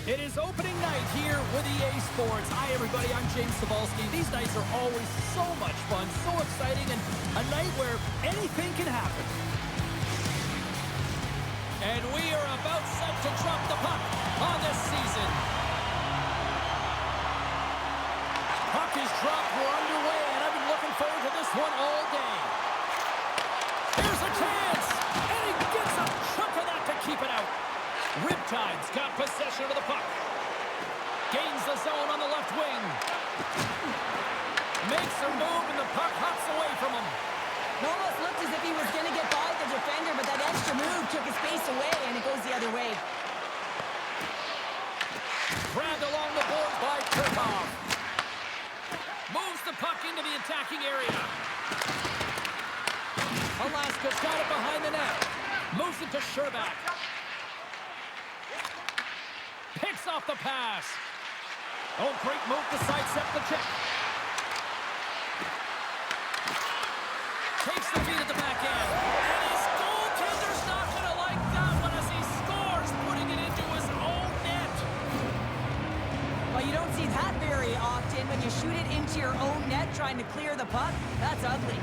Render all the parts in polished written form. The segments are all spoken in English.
It is opening night here with EA Sports. Hi, everybody. I'm James Cebulski. These nights are always so much fun, so exciting, and a night where anything can happen. And we are about set to drop the puck on this season. Puck is dropped. We're underway, and I've been looking forward to this one all day. Here's a chance, and he gets a chunk of that to keep it out. Riptide's got possession of the puck. Gains the zone on the left wing. Makes a move, and the puck hops away from him. It almost looked as if he was going to get by the defender, but that extra move took his face away, and it goes the other way. Grabbed along the boards by Thurkauf. Moves the puck into the attacking area. Alaska's got it behind the net. Moves it to Sherbak. Picks off the pass. Oh, great move to sidestep the check. Takes the feed at the back end. And his goaltender's not going to like that one as he scores, putting it into his own net. Well, you don't see that very often when you shoot it into your own net trying to clear the puck. That's ugly.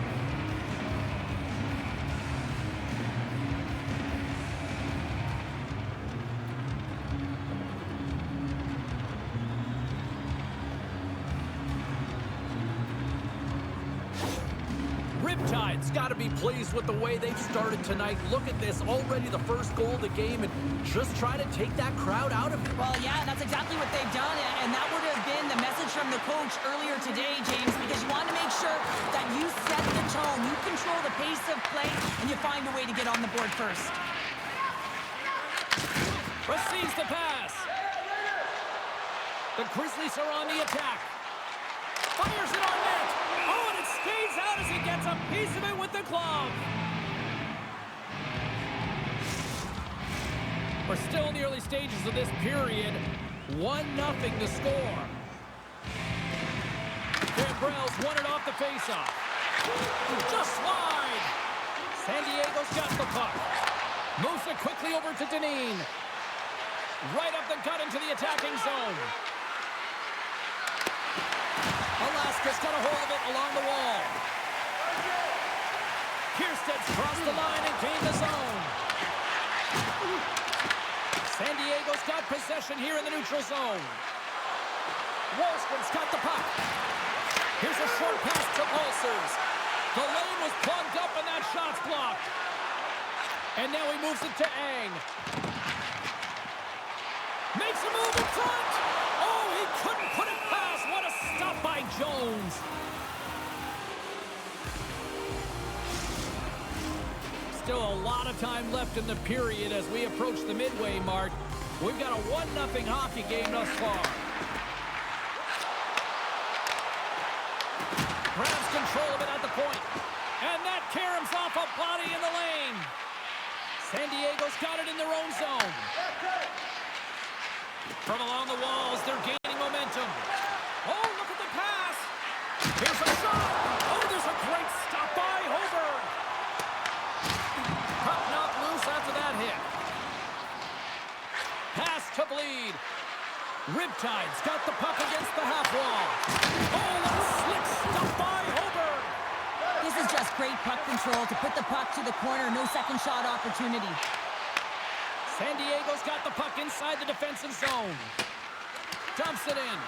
Riptide's got to be pleased with the way they've started tonight. Look at this, already the first goal of the game, and just try to take that crowd out of it. Well, yeah, that's exactly what they've done, and that would have been the message from the coach earlier today, James, because you want to make sure that you set the tone, you control the pace of play, and you find a way to get on the board first. Receives the pass. The Grizzlies are on the attack. Fires it on net. Oh, and it stays out as he gets a piece of it with the glove. We're still in the early stages of this period. 1-0 to score. Gambrell's won it off the faceoff. Just wide. San Diego's got the puck. Moves it quickly over to Dineen. Right up the gut into the attacking zone. Alaska's got a hold of it along the wall. Kiersted's crossed the line and gained the zone. San Diego's got possession here in the neutral zone. Wahlstrom's got the puck. Here's a short pass to Balcers. The lane was plugged up and that shot's blocked. And now he moves it to Ang. Makes a move in front. Oh, he couldn't put it past. What a stop by Jones. Still a lot of time left in the period as we approach the midway mark. We've got a 1-0 hockey game thus far. Grabs control of it at the point. And that caroms off a body in the lane. San Diego's got it in their own zone. From along the walls, they're gaining momentum. Oh, look at the pass. Here's a shot. Oh, there's a great stop by Hoberg. Puck knocked loose after that hit. Pass to Blidh. Riptide's got the puck against the half wall. Oh, what a slick stop by Hoberg. This is just great puck control to put the puck to the corner. No second shot opportunity. San Diego's got the puck inside the defensive zone. Dumps it in.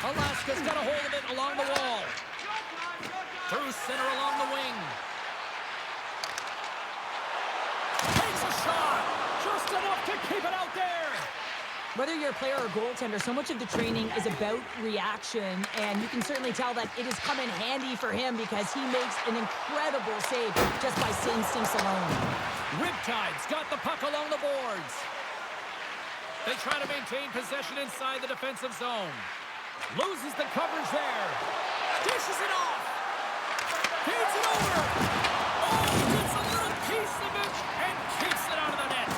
Alaska's got a hold of it along the wall. Through center along the wing. Takes a shot. Just enough to keep it out there. Whether you're a player or goaltender, so much of the training is about reaction, and you can certainly tell that it has come in handy for him because he makes an incredible save just by instincts alone. Riptide's got the puck along the boards. They try to maintain possession inside the defensive zone. Loses the coverage there. Dishes it off. Feeds it over. Oh, gets a little piece of it and keeps it out of the net.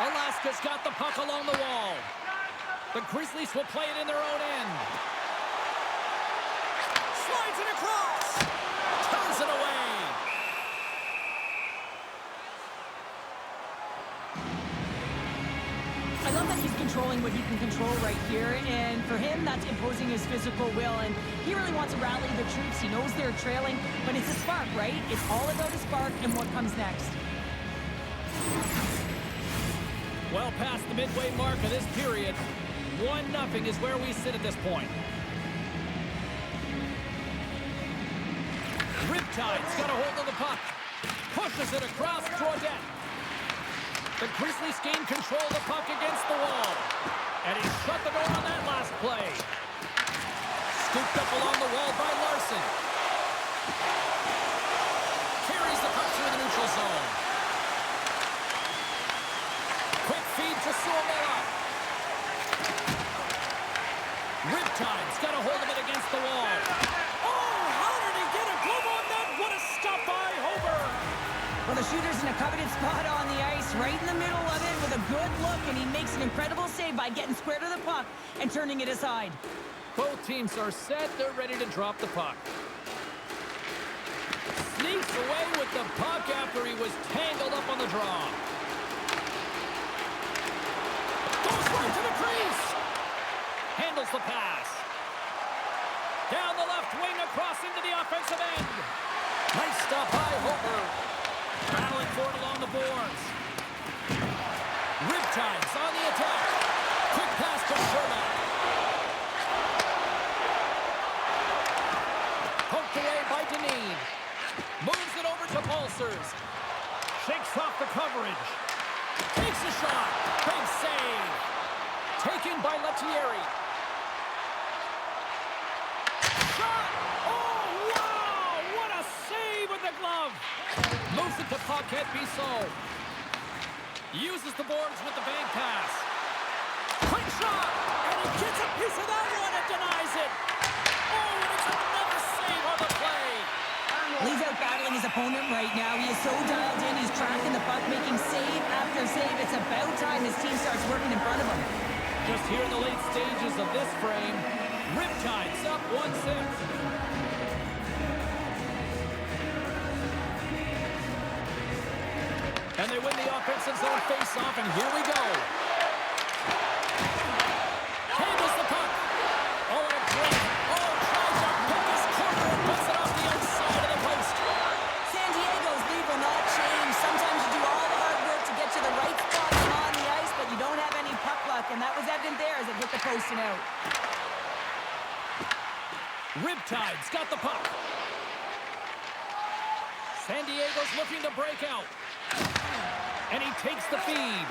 Alaska's got the puck along the wall. The Grizzlies will play it in their own end. Slides it across. Turns it away. that he's controlling what he can control right here, and for him, that's imposing his physical will, and he really wants to rally the troops. He knows they're trailing, but it's a spark, right? It's all about a spark and what comes next. Well past the midway mark of this period, 1-0 is where we sit at this point. Riptide's got a hold of the puck. Pushes it across to Audette. The Grizzlies gain control of the puck against the wall. And he shut the door on that last play. Scooped up along the wall by Larsson. Carries the puck through the neutral zone. Quick feed to Suomela. Riptide's got a hold of it against the wall. Oh, how did he get a glove on that? What a stop by Hober. Well, the shooter's in a coveted spot on the ice, right in the middle of it with a good look, and he makes an incredible save by getting square to the puck and turning it aside. Both teams are set. They're ready to drop the puck. Sneaks away with the puck after he was tangled up on the draw. Goes right to the crease. Handles the pass. Down the left wing across into the offensive end. Nice stop by Hober. Battling for it along the boards. Riptide's on the attack. Quick pass to Sherman. Poked away by Dineen. Moves it over to Balcers. Shakes off the coverage. Takes a shot. Big save. Taken by Lettieri. Shot! Oh, wow! What a save with the glove! Moves it to Paquette-Bisson. Uses the boards with the bank pass. Quick shot! And he gets a piece of that one and denies it. Oh, and it's another save on the play. He's out battling his opponent right now. He is so dialed in. He's tracking the puck, making save after save. It's about time his team starts working in front of him. Just here in the late stages of this frame, Riptide's up 1-6. And they win the offensive zone face-off, and here we go. Handles the puck. Oh, and a break. Oh, tries to pick his corner and puts it off the outside of the post. San Diego's lead will not change. Sometimes you do all the hard work to get to the right spot on the ice, but you don't have any puck luck, and that was evident there as it hit the post and out. Riptide's got the puck. San Diego's looking to break out. And he takes the feed.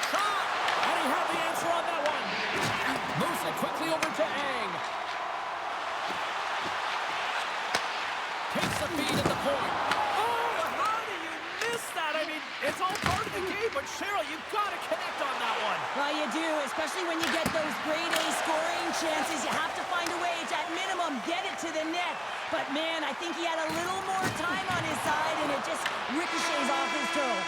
Shot! And he had the answer on that one. Moves it quickly over to Ang. Takes the feed at the point. Oh, how do you miss that? I mean, it's all part of the game, but Cheryl, you've got to connect on that one. Well, you do, especially when you get those grade A scoring chances. You have to find a way to, at minimum, get it to the net. But, man, I think he had a little more time on his side, and it just ricochets off his toe.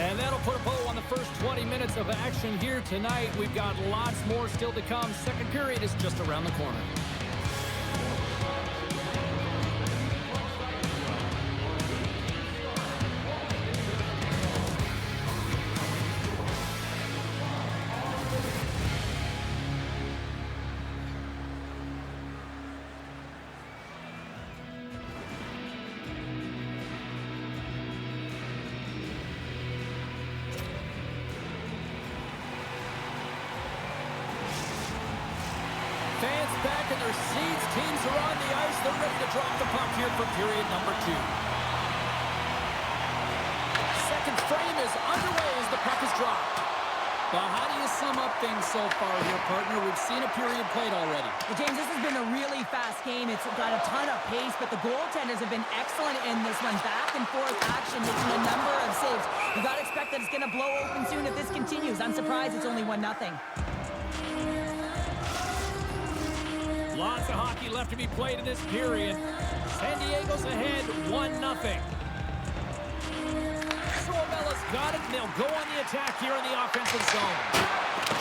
And that'll put a bow on the first 20 minutes of action here tonight. We've got lots more still to come. Second period is just around the corner. Fans back in their seats. Teams are on the ice. They're ready to drop the puck here for period number 2. Second frame is underway as the puck is dropped. Well, how do you sum up things so far here, partner? We've seen a period played already. Well, James, this has been a really fast game. It's got a ton of pace, but the goaltenders have been excellent in this one. Back and forth action, making a number of saves. You got to expect that it's going to blow open soon if this continues. I'm surprised it's only 1-0. Lots of hockey left to be played in this period. San Diego's ahead, 1-0. Suomela's got it, and they'll go on the attack here in the offensive zone.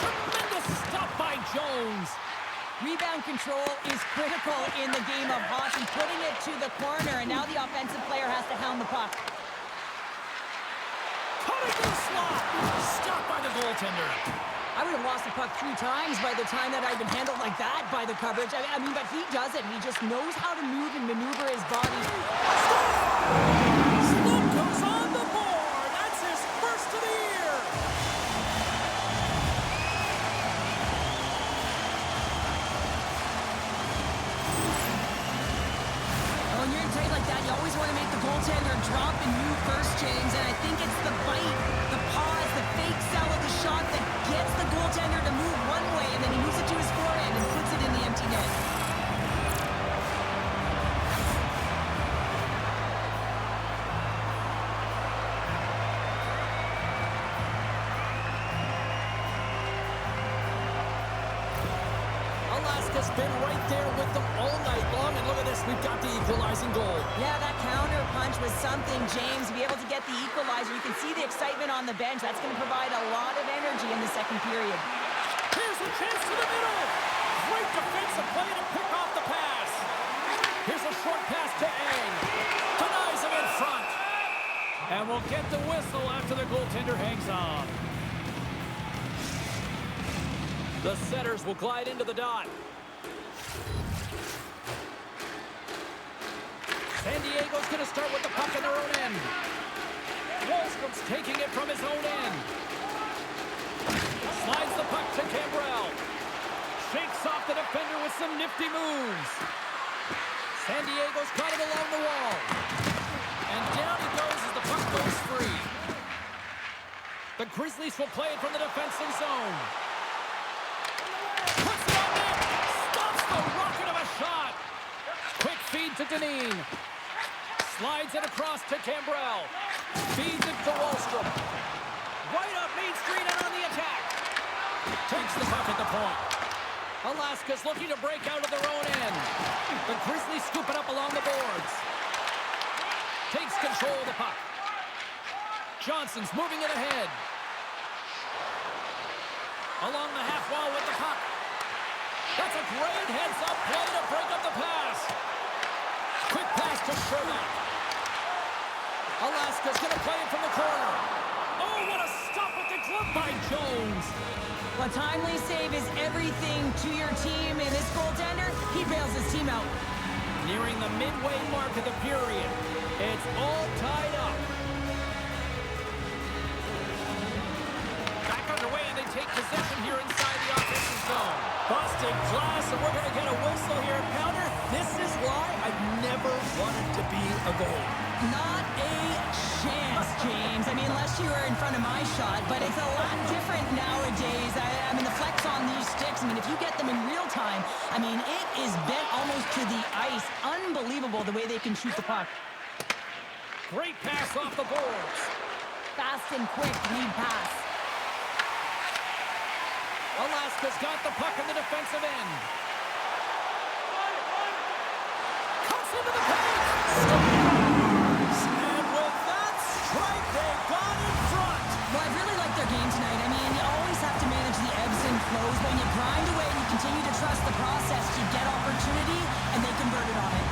Tremendous stop by Jones. Rebound control is critical in the game of hockey, putting it to the corner, and now the offensive player has to hound the puck. Cutting flop. Stopped by the goaltender. I would have lost the puck 3 times by the time that I'd been handled like that by the coverage. I mean, but he does it. He just knows how to move and maneuver his body. Slump goes on the board. That's his first of the year. When you're tight like that, you always want to make the goaltender drop and move first, James. And I think it's the bite, the pause, the fake sell of the shot that gets the goaltender to move one way, and then he moves it to his forehand and puts it in the empty net. Alaska's been right there with them all night long, and look at this, we've got the equalizing goal. Yeah, that counter punch was something, James. To be able to get the equalizer, you can see the excitement on the bench. That's going to provide a lot of energy in the second period. Here's a chance to the middle. Great defensive play to pick off the pass. Here's a short pass to Ang. Denies him in front. And we'll get the whistle after the goaltender hangs on. The setters will glide into the dot. San Diego's going to start with the puck in their own end. Wahlstrom's taking it from his own end. Slides the puck to Gambrell. Shakes off the defender with some nifty moves. San Diego's got it along the wall. And down he goes as the puck goes free. The Grizzlies will play it from the defensive zone. Puts it on net. Stops the rocket of a shot. Quick feed to Dineen. Slides it across to Gambrell. Feeds it to Wahlstrom. Right up Main Street and on the attack. Takes the puck at the point. Alaska's looking to break out of their own end. The Grizzlies scoop it up along the boards. Takes control of the puck. Johnson's moving it ahead. Along the half wall with the puck. That's a great heads-up play to break up the pass. Quick pass to Sherman. Alaska's going to play it from the corner. Oh, what a stop at the glove by Jones. A timely save is everything to your team, and this goaltender, he bails his team out. Nearing the midway mark of the period. It's all tied up. Back underway, and they take possession here inside the offensive zone. Busted glass, and we're going to get a whistle here at Pounder. This is why I've never wanted to be a goalie. Not a chance, James. I mean, unless you were in front of my shot, but it's a lot different nowadays. I mean, the flex on these sticks, I mean, if you get them in real time, I mean, it is bent almost to the ice. Unbelievable the way they can shoot the puck. Great pass off the boards. Fast and quick lead pass. Alaska's got the puck in the defensive end. Cuts into the paint. And with that strike, they got in front. Well, I really like their game tonight. I mean, you always have to manage the ebbs and flows. When you grind away and you continue to trust the process, you get opportunity, and they converted on it.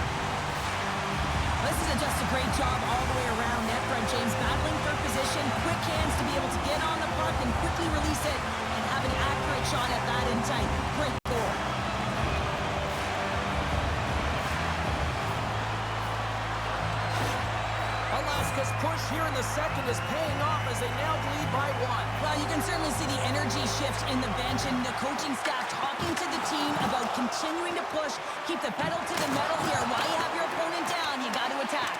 This is just a great job all the way around. Net front, James battling for position, quick hands to be able to get on the puck and quickly release it and have an accurate shot at that in tight. Great goal. Alaska's push here in the second is paying off as they now lead by 1. Well, you can certainly see the energy shift in the bench and the coaching staff talking to the team about continuing to push, keep the pedal to the metal here. While you have your opponent down, you got to attack.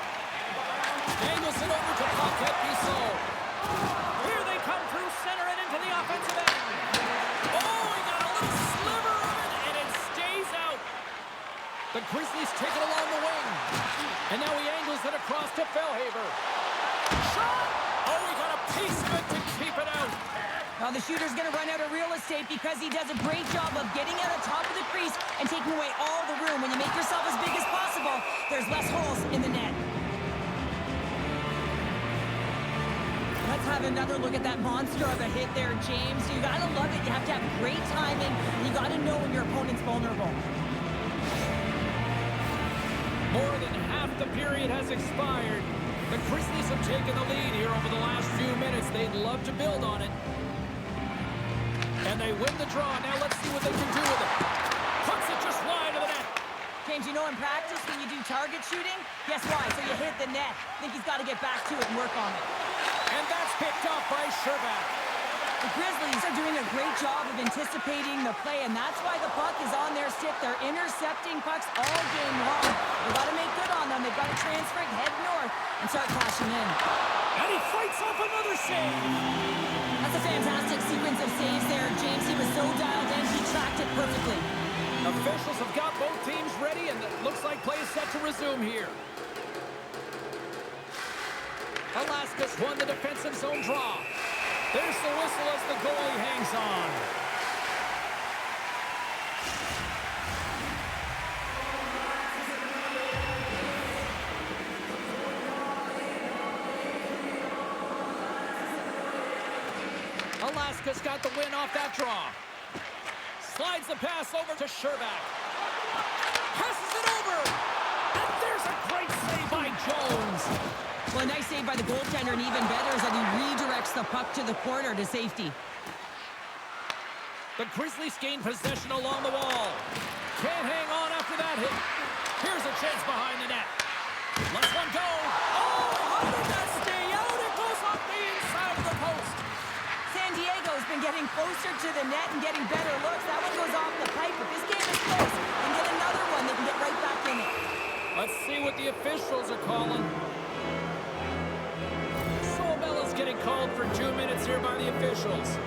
Daniels it over to Paquette-Bisson. Here they come through center and into the offensive end. Oh, he got a little sliver of it, and it stays out. The Grizzlies take it along the wing. And now he angles it across to Fellhaber. Shot! Oh, he got a piece of it to keep it out. Now the shooter's going to run out of real estate because he does a great job of getting out of top of the crease and taking away all the room. When you make yourself as big as possible, there's less holes in the net. Let's have another look at that monster of a hit there, James. You got to love it. You have to have great timing. You got to know when your opponent's vulnerable. More than half the period has expired. The Grizzlies have taken the lead here over the last few minutes. They They'd love to build on it. And they win the draw. Now let's see what they can do with it. Puts it just wide of the net. James, you know in practice when you do target shooting, guess why? So you hit the net. I think he's got to get back to it and work on it. And that's picked up by Sherbak. The Grizzlies are doing a great job of anticipating the play, and that's why the puck is on their stick. They're intercepting pucks all game long. They've got to make good on them. They've got to transfer it, head north, and start crashing in. And he fights off another save. That's a fantastic sequence of saves there, James. He was so dialed in, he tracked it perfectly. Officials have got both teams ready, and it looks like play is set to resume here. Alaska's won the defensive zone draw. There's the whistle as the goalie hangs on. Alaska's got the win off that draw. Slides the pass over to Sherbak. Passes it over. And there's a great save by Jones. Well, a nice save by the goaltender, and even better is that he redirects the puck to the corner to safety. The Grizzlies gain possession along the wall. Can't hang on after that hit. Here's a chance behind the net. Lets one go. Oh, how did that stay out? It goes off the inside of the post. San Diego's been getting closer to the net and getting better looks. That one goes off the pipe, but this game is close. And get another one, they can get right back in it. Let's see what the officials are calling. Getting called for 2 minutes here by the officials.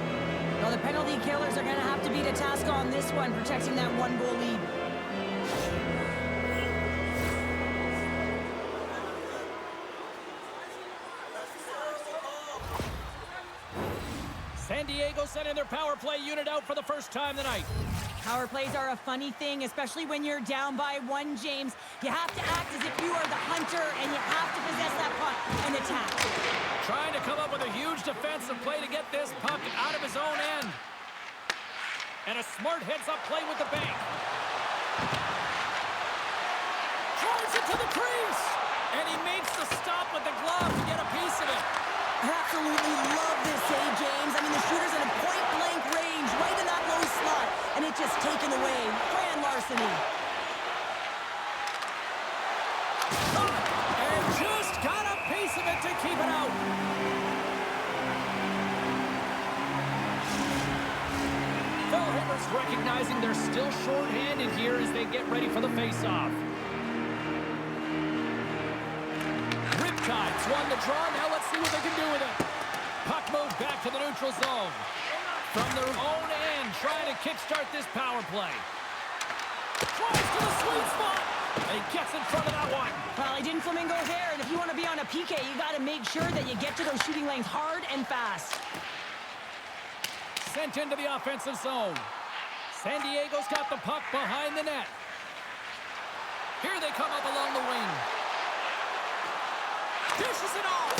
Well, the penalty killers are going to have to beat a task on this one, protecting that one-goal lead. San Diego sending their power play unit out for the first time tonight. Power plays are a funny thing, especially when you're down by one, James. You have to act as if you are the hunter, and you have to possess that puck and attack. Trying to come up with a huge defensive play to get this puck out of his own end. And a smart heads-up play with the bank. Drives it to the crease. And he makes the stop with the glove to get a piece of it. I absolutely love this save, James. I mean, the shooter's in a point-blank range, right in that low slot, and it's just taken away. Grand larceny. And just got a piece of it to keep it out. Fellhammer's recognizing they're still short-handed here as they get ready for the face-off. Riptide's won the draw. Now let's see what they can do with it. Puck moved back to the neutral zone. From their own end, trying to kickstart this power play. Tries to the sweet spot. And he gets in front of that one. Well, he didn't flamingo there, and if you want to be on a PK, you got to make sure that you get to those shooting lanes hard and fast. Sent into the offensive zone. San Diego's got the puck behind the net. Here they come up along the wing. Dishes it off.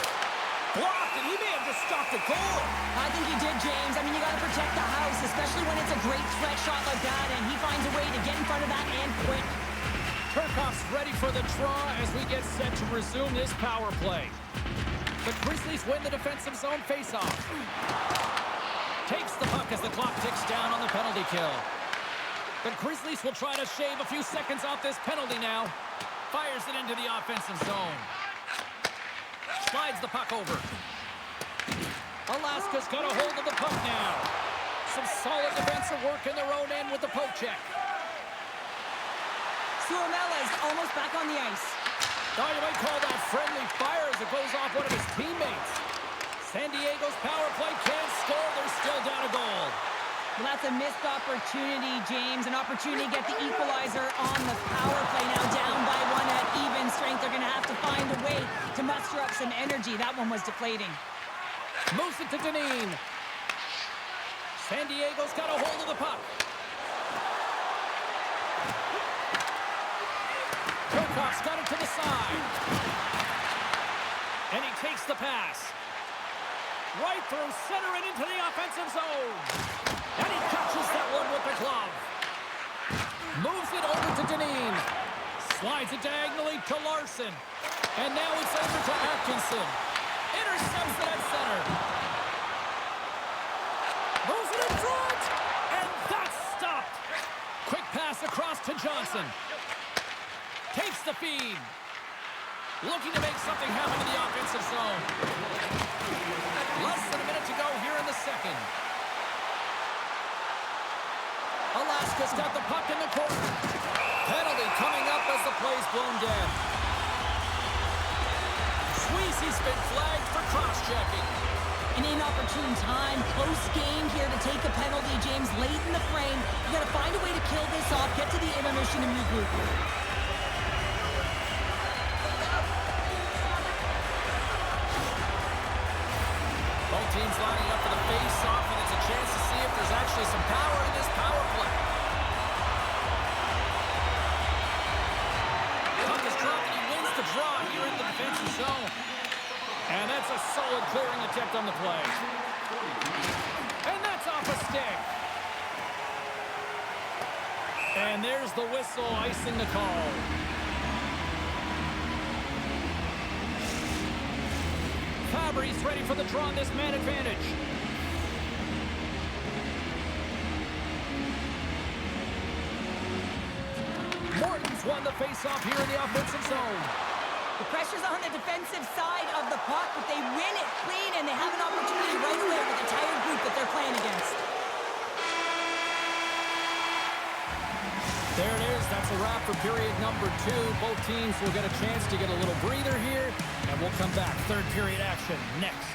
Blocked, and he may have just stopped the goal. I think he did, James. I mean, you got to protect the house, especially when it's a great threat shot like that, and he finds a way to get in front of that and quick. Thurkauf's ready for the draw as we get set to resume this power play. The Grizzlies win the defensive zone faceoff. Takes the puck as the clock ticks down on the penalty kill. The Grizzlies will try to shave a few seconds off this penalty now. Fires it into the offensive zone. Slides the puck over. Alaska's got a hold of the puck now. Some solid defensive work in their own end with the poke check. Suomela's almost back on the ice. Now you might call that friendly fire as it goes off one of his teammates. San Diego's power play can't score. They're still down a goal. Well, that's a missed opportunity, James. An opportunity to get the equalizer on the power play. Now down by one at even strength. They're going to have to find a way to muster up some energy. That one was deflating. Moves it to Dineen. San Diego's got a hold of the puck. Thurkauf's got it to the side. And he takes the pass. Right through center and into the offensive zone. And he catches that one with the glove. Moves it over to Dineen. Slides it diagonally to Larsson. And now it's over to Atkinson. Intercepts it at center. speed. Looking to make something happen in the offensive zone. Less than a minute to go here in the second. Alaska's got the puck in the corner. Penalty coming up as the play's blown dead. Sweezy's been flagged for cross-checking. An inopportune time, close game here to take a penalty, James, late in the frame. You got to find a way to kill this off, get to the intermission and regroup. Both teams lining up for the face-off, and it's a chance to see if there's actually some power in this power play. Puck is dropped, and he wins the draw here in the defensive zone. And that's a solid clearing attempt on the play. And that's off a stick. And there's the whistle icing the call. Fabry's ready for the draw on this man advantage. Morton's won the face-off here in the offensive zone. The pressure's on the defensive side of the puck, but they win it clean, and they have an opportunity right away with the tired group that they're playing against. There it is. That's a wrap for period number 2. Both teams will get a chance to get a little breather here, and we'll come back. Third period action next.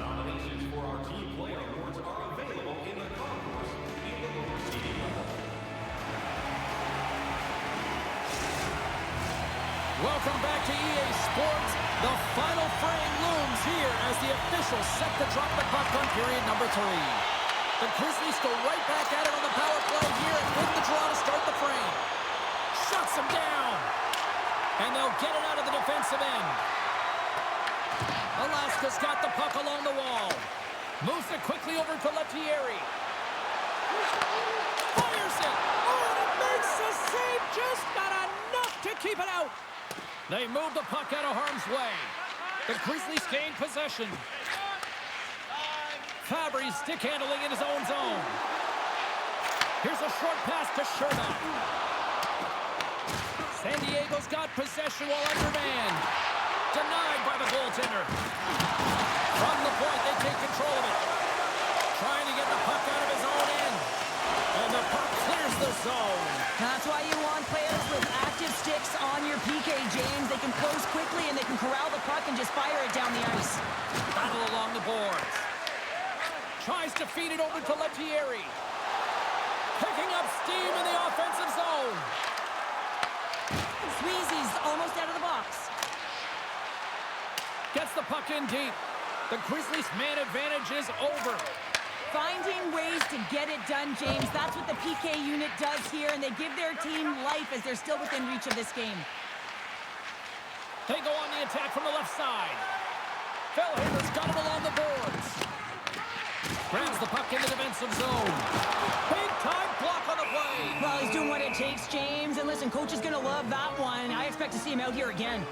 Nominations for our team player awards are available in the concourse. Welcome back to EA Sports. The final frame looms here as the officials set to drop the puck on period number 3. The Grizzlies go right back at it on the power play here and win the draw to start the frame. Shuts him down. And they'll get it out of the defensive end. Alaska's got the puck along the wall. Moves it quickly over to Lettieri. Fires it. Oh, and it makes the save. Just not enough to keep it out. They move the puck out of harm's way. The Grizzlies gain possession. Fabry stick handling in his own zone. Here's a short pass to Sherman. San Diego's got possession while undermanned. Denied by the goaltender. From the point, they take control of it. Trying to get the puck out of his own end. And the puck clears the zone. That's why you want players with active sticks on your PK, James. They can close quickly and they can corral the puck and just fire it down the ice. Battle along the boards. Tries to feed it over to Lettieri. Picking up steam in the offensive zone. Sweezy's almost out of the box. Gets the puck in deep. The Grizzlies' man advantage is over. Finding ways to get it done, James. That's what the PK unit does here, and they give their team life as they're still within reach of this game. They go on the attack from the left side. Fellhaber's got it along the boards. Grabs the puck in the defensive zone. Big-time block on the play. Well, he's doing what it takes, James. And listen, coach is going to love that one. I expect to see him out here again.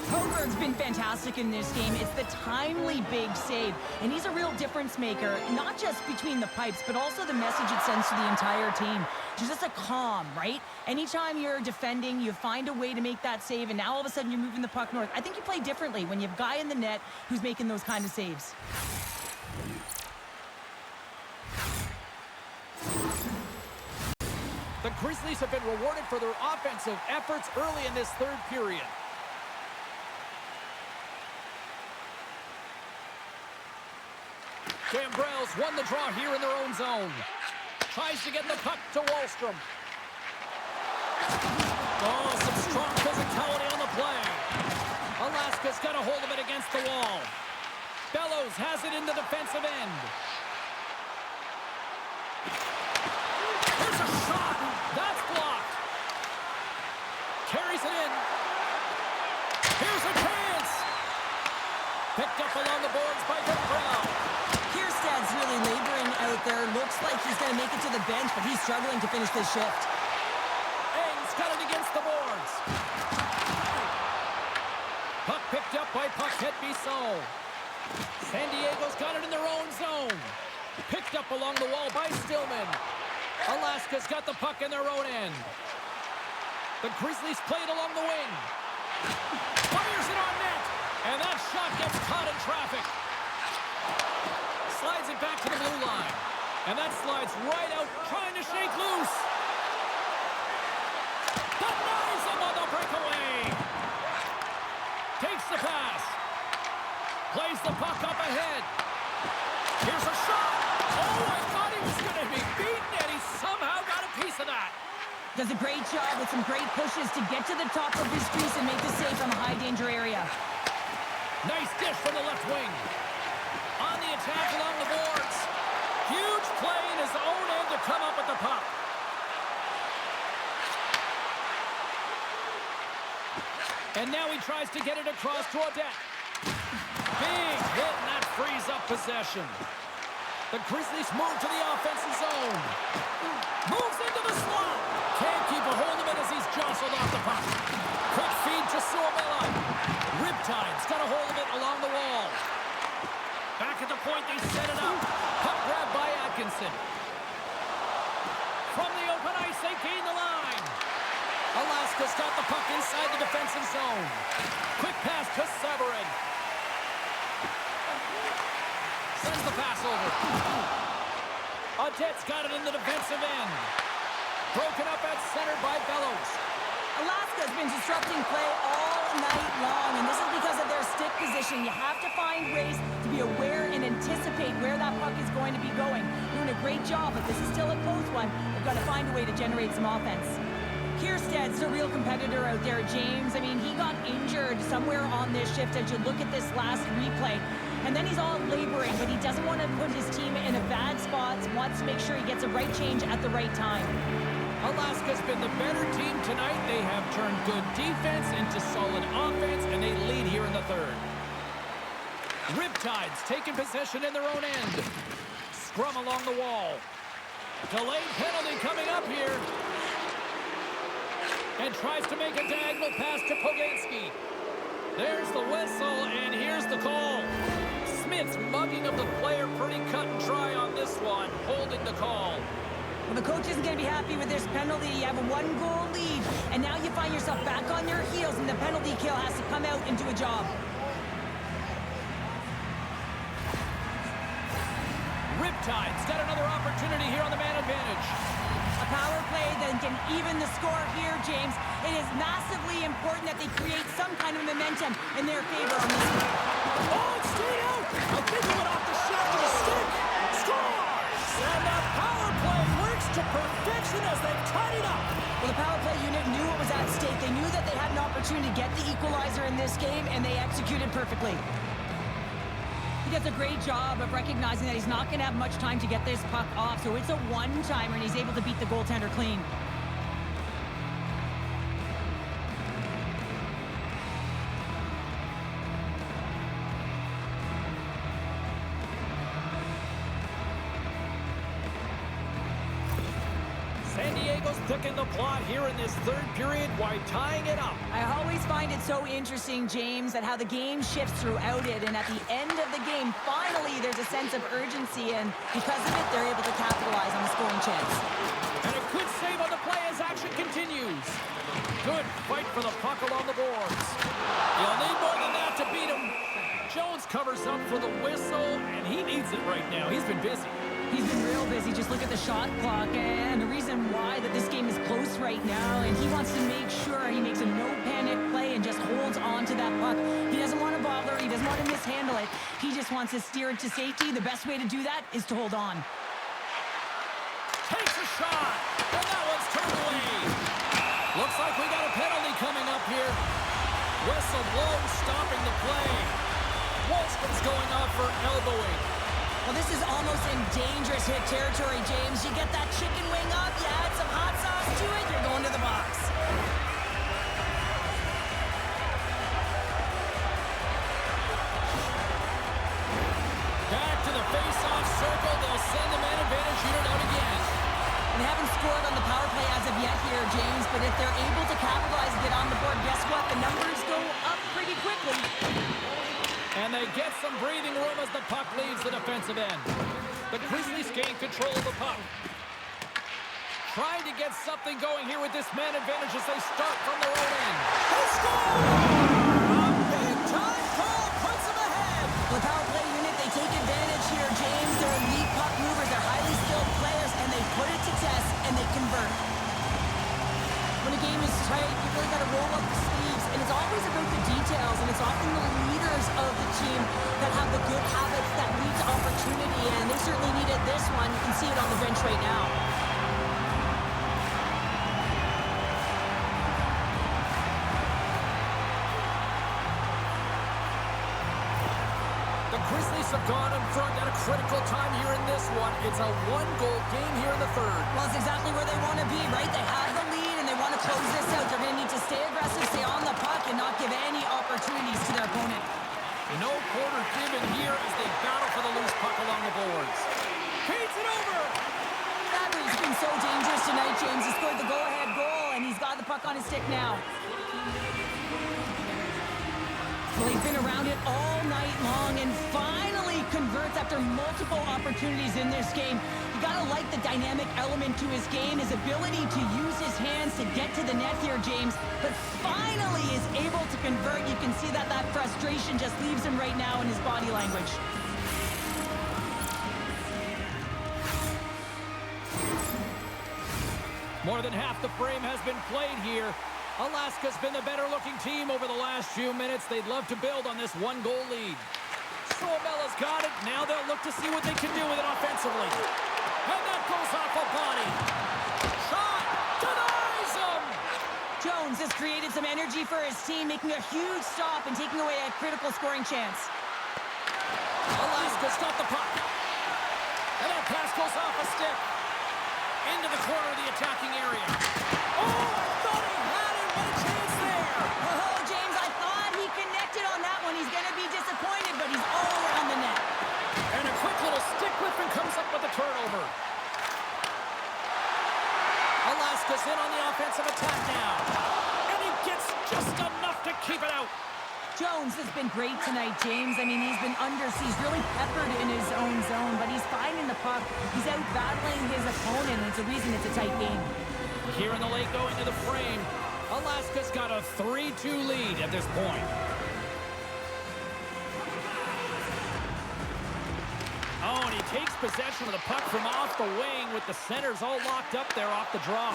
Hoberg's been fantastic in this game. It's the timely big save. And he's a real difference maker, not just between the pipes, but also the message it sends to the entire team. Just a calm, right? Anytime you're defending, you find a way to make that save, and now all of a sudden you're moving the puck north. I think you play differently when you have a guy in the net who's making those kind of saves. The Grizzlies have been rewarded for their offensive efforts early in this third period. Gambrell's won the draw here in their own zone. Tries to get the puck to Wahlstrom. Oh, some strong physicality on the play. Alaska's got a hold of it against the wall. Bellows has it in the defensive end. Here's a shot. That's blocked. Carries it in. Here's a chance. Picked up along the boards by Gambrell. Kierstad's really laboring out there. Looks like he's going to make it to the bench, but he's struggling to finish this shift. Eng's got it against the boards. Puck picked up by Paquette-Bisson. San Diego's got it in their own zone. Picked up along the wall by Stillman. Alaska's got the puck in their own end. The Grizzlies play it along the wing. Fires it on net. And that shot gets caught in traffic. Slides it back to the blue line. And that slides right out, trying to shake loose. Denies him on the breakaway. Takes the pass. Plays the puck up ahead. Here's a shot. Oh, I thought he was going to be beaten, and he somehow got a piece of that. Does a great job with some great pushes to get to the top of his crease and make the save from a high-danger area. Nice dish from the left wing. On the attack along the boards. Huge play in his own end to come up with the puck. And now he tries to get it across to Audette. Big hit, and that frees up possession. The Grizzlies move to the offensive zone. Moves into the slot. Can't keep a hold of it as he's jostled off the puck. Quick feed to Sormella. Riptide's got a hold of it along the wall. Back at the point, they set it up. Puck grab by Atkinson. From the open ice, they gain the line. Alaska's got the puck inside the defensive zone. Quick pass to Severin. Sends the pass over. Audette's got it in the defensive end. Broken up at center by Bellows. Alaska's been disrupting play all night long, and this is because of their stick position. You have to find ways to be aware and anticipate where that puck is going to be going. Doing a great job, but this is still a close one. They've got to find a way to generate some offense. Kiersted's a real competitor out there, James. I mean, he got injured somewhere on this shift as you look at this last replay. And then he's all laboring, but he doesn't want to put his team in a bad spot. Wants to make sure he gets a right change at the right time. Alaska's been the better team tonight. They have turned good defense into solid offense, and they lead here in the third. Riptide's taking possession in their own end. Scrum along the wall. Delayed penalty coming up here. And tries to make a diagonal pass to Poganski. There's the whistle, and here's the call. Smith's mugging of the player, pretty cut and dry on this one, holding the call. Well, the coach isn't going to be happy with this penalty. You have a one-goal lead, and now you find yourself back on your heels, and the penalty kill has to come out and do a job. Riptide's got another opportunity here on the man advantage. A power play that can even the score here, James. It is massively important that they create some kind of momentum in their favor on this one. Oh, it's straight out! I think he went off the shaft of the stick. Scores! And that power play works to perfection as they tied it up. Well, the power play unit knew what was at stake. They knew that they had an opportunity to get the equalizer in this game, and they executed perfectly. He does a great job of recognizing that he's not going to have much time to get this puck off, so it's a one-timer, and he's able to beat the goaltender clean. San Diego's picking the plot here in this third period while tying it up. I always find it so interesting, James, that how the game shifts throughout it, and at the end of the game, finally, there's a sense of urgency, and because of it, they're able to capitalize on the scoring chance. And a good save on the play as action continues. Good fight for the puck along the boards. You'll need more than that to beat him. Jones covers up for the whistle, and he needs it right now. He's been busy. He's been real busy. Just look at the shot clock, and the reason why that this game is close right now, and he wants to make sure he makes a no-panic play and just holds on to that puck. He doesn't want to bother. He doesn't want to mishandle it. He just wants to steer it to safety. The best way to do that is to hold on. Takes a shot, and that one's turned away. Looks like we got a penalty coming up here. Whistle blows, stopping the play. Wahlstrom's going off for elbowing. Well, this is almost in dangerous hit territory, James. You get that chicken wing up, you add some hot sauce to it, you're going to the box. Back to the face-off circle. They'll send the man advantage unit out again. They haven't scored on the power play as of yet here, James, but if they're able to capitalize and get on the board, guess what? The numbers go up pretty quickly. And they get some breathing room as the puck leaves the defensive end. The Grizzlies gain control of the puck. Trying to get something going here with this man advantage as they start from their own end. They score! A big-time goal puts them ahead! With power play unit, they take advantage here, James. They're elite puck movers. They're highly skilled players, and they put it to test, and they convert. When a game is tight, you really got to roll up the sleeves, and it's always about the details, and it's often the leaders of the team that have the good habits that lead to opportunity, and they certainly needed this one. You can see it on the bench right now. The Grizzlies have gone in front at a critical time here in this one. It's a one-goal game here in the third. Well, it's exactly where they want to be, right? They have the lead, and they want to close this out. They're going to need to stay aggressive, stay on the puck, and not give any opportunities to their opponent. No quarter given here as they battle for the loose puck along the boards. Feeds it over! Fabry's been so dangerous tonight, James. He scored the go-ahead goal, and he's got the puck on his stick now. Well, he's been around it all night long and finally converts after multiple opportunities in this game. You gotta like the dynamic element to his game, his ability to use his hands to get to the net here, James, but finally is able to convert. You can see that frustration just leaves him right now in his body language. More than half the frame has been played here. Alaska's been the better-looking team over the last few minutes. They'd love to build on this one-goal lead. Suomela's got it. Now they'll look to see what they can do with it offensively. And that goes off a body. Shot! Denies him! Jones has created some energy for his team, making a huge stop and taking away a critical scoring chance. Alaska's got the puck. And that pass goes off a stick. Into the corner of the attacking area. Oh, I thought he had it. What a chance there. Oh, James, I thought he connected on that one. He's going to be disappointed, but he's all around the net. And a quick little stick whip and comes up with a turnover. Alaska's in on the offensive attack now. And he gets just enough to keep it out. Jones has been great tonight, James. I mean, he's been under siege, really peppered in his own zone, but he's finding the puck. He's out battling his opponent, and it's a reason it's a tight game. Here in the late going to the frame, Alaska's got a 3-2 lead at this point. Oh, and he takes possession of the puck from off the wing with the centers all locked up there off the draw.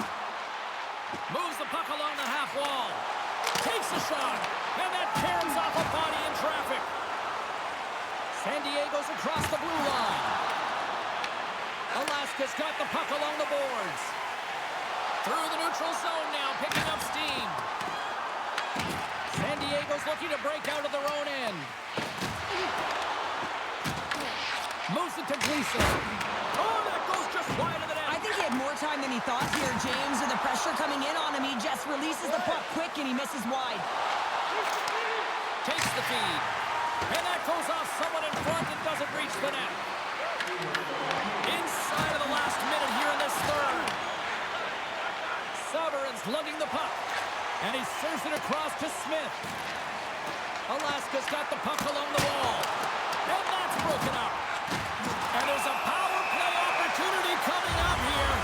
Moves the puck along the half wall. Takes a shot, and that tears off a body in traffic. San Diego's across the blue line. Alaska's got the puck along the boards. Through the neutral zone now, picking up steam. San Diego's looking to break out of their own end. Moves it to Gleason. Oh, that goes just wide of the net. I think he had more time than he thought here, James. With the pressure coming in on him, he just releases the puck quick and he misses wide. Takes the feed. And that goes off someone in front and doesn't reach the net. Inside of the last minute here in this third. Sovereign's lugging the puck. And he serves it across to Smith. Alaska's got the puck along the wall. And that's broken up. And there's a power play opportunity coming up here.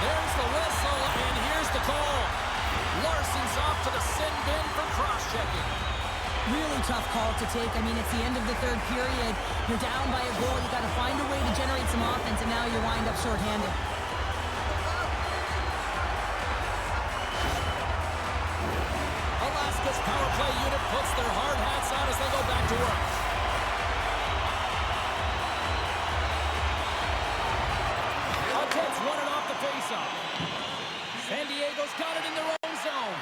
There's the whistle, and here's the call. Larsson's off to the sin bin for cross-checking. Really tough call to take. I mean, it's the end of the third period. You're down by a goal. You got to find a way to generate some offense, and now you wind up shorthanded. Alaska's power play unit puts their hard hats on as they go back to work. Audette's won it off the faceoff. San Diego's got it in their own zone.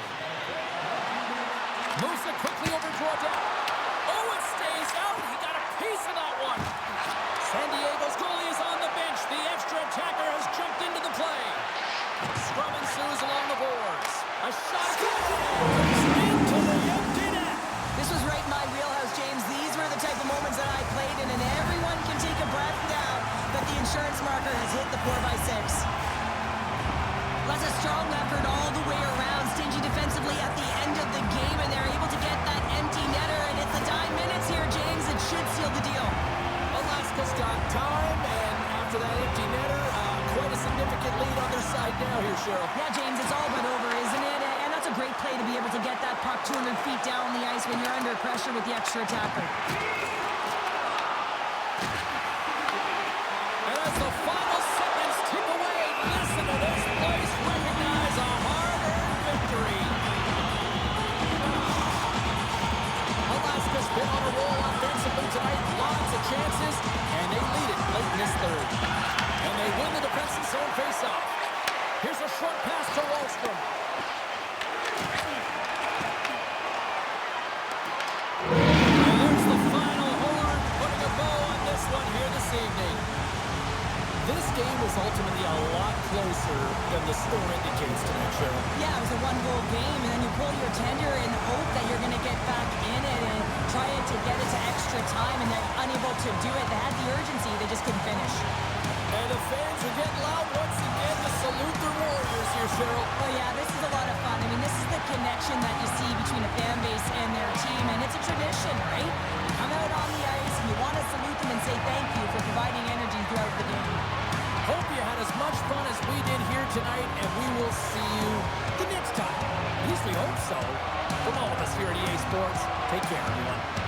Moves it quickly over to Audette. Oh, it stays out. He got a piece of that one. San Diego's goalie is on the bench. The extra attacker has jumped into the play. Scrum ensues along the boards. A shot goes into the empty net. This was right in my wheelhouse, James. These were the type of moments that I played in, and everyone can take a breath now that the insurance marker has hit the 4x6. That's a strong effort all the way around, stingy defensively at the end of the game, and they're able to get that empty netter, and it's the dying minutes here, James. It should seal the deal. Alaska's got time, and after that empty netter, quite a significant lead on their side now. 200 feet down the ice when you're under pressure with the extra attacker. And as the final seconds tick away, listen to this place recognize a hard-earned victory. Alaska's been on a roll offensively tonight, lots of chances, and they lead it late in this third. And they win the defensive zone face-off. Here's a short pass to Wahlstrom. And there's the final horn, putting a bow on this one here this evening. This game was ultimately a lot closer than the score indicates tonight, Cheryl. Yeah, it was a one-goal game, and then you pull your tender and hope that you're going to get back in it and try to get it to extra time, and they're unable to do it. They had the urgency, they just couldn't finish. And the fans are getting loud once again to salute their Warriors here, Cheryl. Oh, yeah, this is a lot of fun. I mean, this is the connection that you see between a fan base and their team, and it's a tradition, right? You come out on the ice, and you want to salute them and say thank you for providing energy throughout the game. Hope you had as much fun as we did here tonight, and we will see you the next time. At least we hope so. From all of us here at EA Sports, take care, everyone.